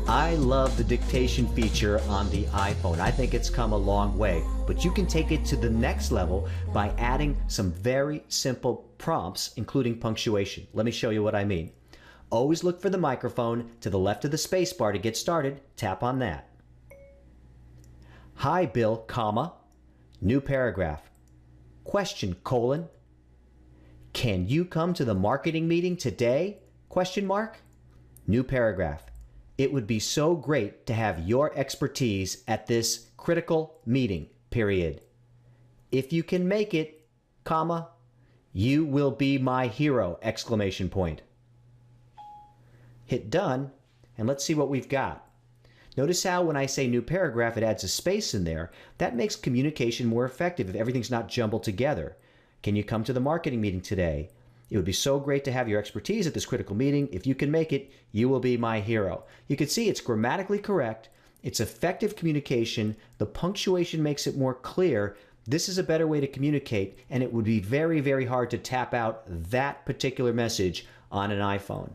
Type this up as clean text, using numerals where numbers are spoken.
I love the dictation feature on the iPhone. I think it's come a long way, but you can take it to the next level by adding some very simple prompts, including punctuation. Let me show you what I mean. Always look for the microphone to the left of the space bar to get started. Tap on that. Hi, Bill, comma, new paragraph. Question, colon. Can you come to the marketing meeting today? Question mark. New paragraph. It would be so great to have your expertise at this critical meeting, period. If you can make it, comma, you will be my hero, exclamation point. Hit done, and let's see what we've got. Notice how when I say new paragraph, it adds a space in there. That makes communication more effective if everything's not jumbled together. Can you come to the marketing meeting today? It would be so great to have your expertise at this critical meeting. If you can make it, you will be my hero. You can see it's grammatically correct. It's effective communication. The punctuation makes it more clear. This is a better way to communicate, and it would be very, very hard to tap out that particular message on an iPhone.